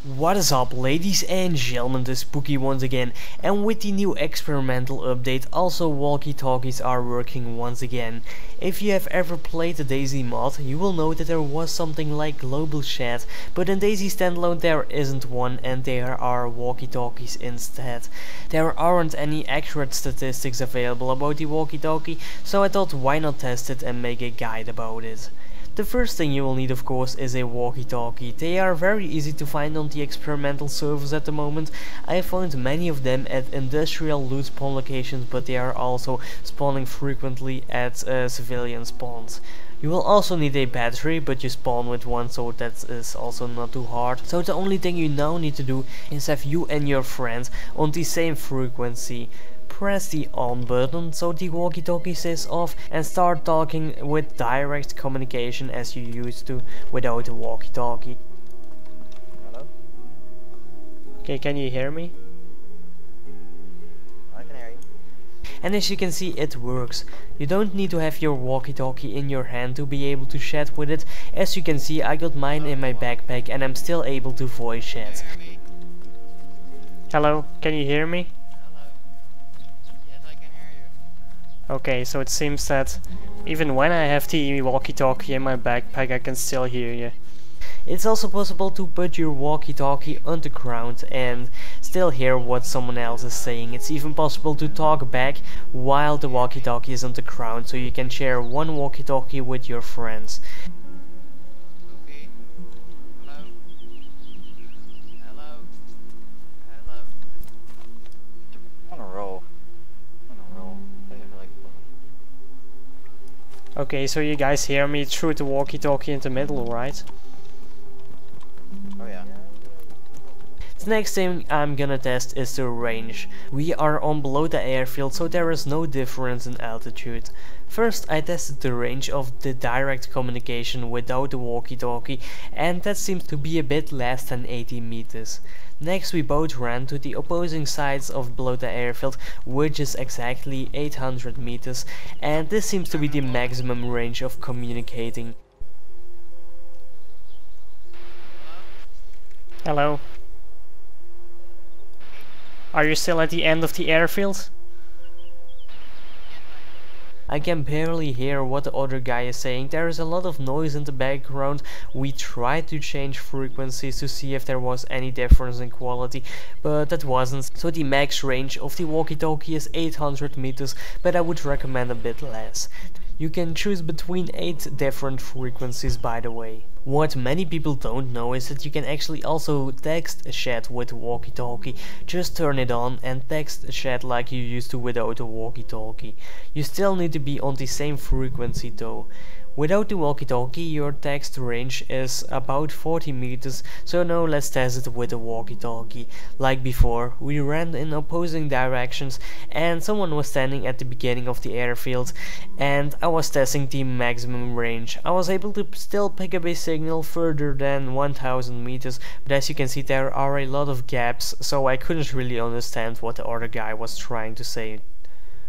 What is up, ladies and gentlemen, this is Pookie once again, and with the new experimental update also walkie-talkies are working once again. If you have ever played the Dayz mod, you will know that there was something like global chat, but in Dayz Standalone there isn't one and there are walkie-talkies instead. There aren't any accurate statistics available about the walkie-talkie, so I thought why not test it and make a guide about it. The first thing you will need, of course, is a walkie-talkie. They are very easy to find on the experimental servers at the moment. I found many of them at industrial loot spawn locations, but they are also spawning frequently at civilian spawns. You will also need a battery, but you spawn with one, so that is also not too hard. So the only thing you now need to do is have you and your friends on the same frequency. Press the on button so the walkie-talkie says off and start talking with direct communication as you used to without a walkie-talkie. Hello? Okay, can you hear me? I can hear you. And as you can see, it works. You don't need to have your walkie-talkie in your hand to be able to chat with it. As you can see, I got mine in my backpack and I'm still able to voice chat. Hello, can you hear me? Okay, so it seems that even when I have the walkie-talkie in my backpack, I can still hear you. It's also possible to put your walkie-talkie on the ground and still hear what someone else is saying. It's even possible to talk back while the walkie-talkie is on the ground, so you can share one walkie-talkie with your friends. Pookie. Hello. Hello. Hello. On a roll. Okay, so you guys hear me through the walkie-talkie in the middle, right? Oh yeah. The next thing I'm gonna test is the range. We are on below the airfield, so there is no difference in altitude. First I tested the range of the direct communication without the walkie-talkie, and that seems to be a bit less than 80 meters. Next we both ran to the opposing sides of below the airfield, which is exactly 800 meters, and this seems to be the maximum range of communicating. Hello? Are you still at the end of the airfield? I can barely hear what the other guy is saying. There is a lot of noise in the background. We tried to change frequencies to see if there was any difference in quality, but that wasn't. So the max range of the walkie-talkie is 800 meters, but I would recommend a bit less. You can choose between 8 different frequencies, by the way. What many people don't know is that you can actually also text chat with walkie-talkie. Just turn it on and text chat like you used to without a walkie-talkie. You still need to be on the same frequency though. Without the walkie-talkie your text range is about 40 meters, so now let's test it with a walkie-talkie. Like before, we ran in opposing directions and someone was standing at the beginning of the airfield and I was testing the maximum range. I was able to still pick up a signal further than 1000 meters, but as you can see there are a lot of gaps, so I couldn't really understand what the other guy was trying to say.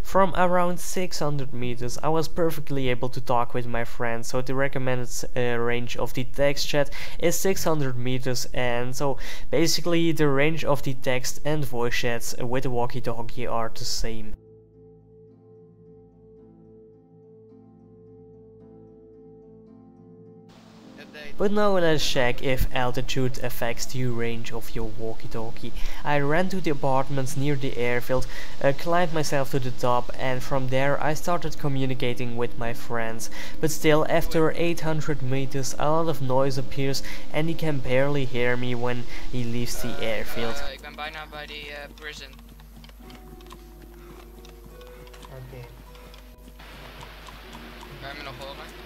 From around 600 meters I was perfectly able to talk with my friends, so the recommended range of the text chat is 600 meters, and so basically the range of the text and voice chats with the walkie-talkie are the same. But now let's check if altitude affects the range of your walkie-talkie. I ran to the apartments near the airfield, climbed myself to the top, and from there I started communicating with my friends. But still, after 800 meters a lot of noise appears and he can barely hear me when he leaves the airfield. Ik ben bijna bij die prison. Okay. Kan je me nog horen?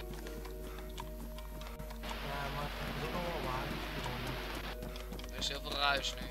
Er is heel veel ruis nu.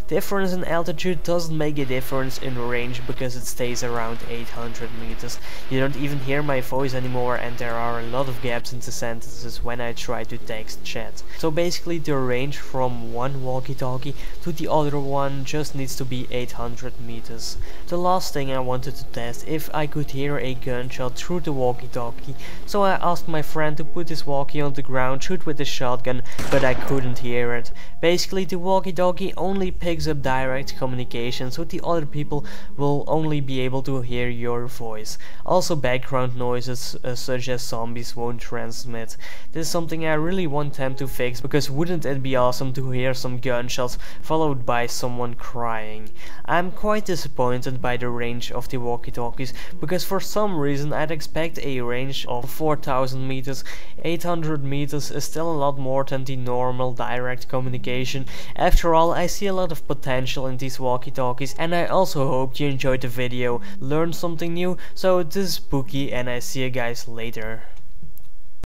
Difference in altitude doesn't make a difference in range because it stays around 800 meters. You don't even hear my voice anymore, and there are a lot of gaps in the sentences when I try to text chat. So basically the range from one walkie-talkie to the other one just needs to be 800 meters. The last thing I wanted to test if I could hear a gunshot through the walkie-talkie, so I asked my friend to put his walkie on the ground, shoot with a shotgun, but I couldn't hear it. Basically the walkie-talkie only picks up direct communication, so the other people will only be able to hear your voice. Also background noises such as zombies won't transmit. This is something I really want them to fix, because wouldn't it be awesome to hear some gunshots followed by someone crying. I'm quite disappointed by the range of the walkie-talkies, because for some reason I'd expect a range of 4000 meters. 800 meters is still a lot more than the normal direct communication. After all, I see a lot of potential in these walkie-talkies, and I also hope you enjoyed the video, learned something new. So this is Pookie, and I see you guys later.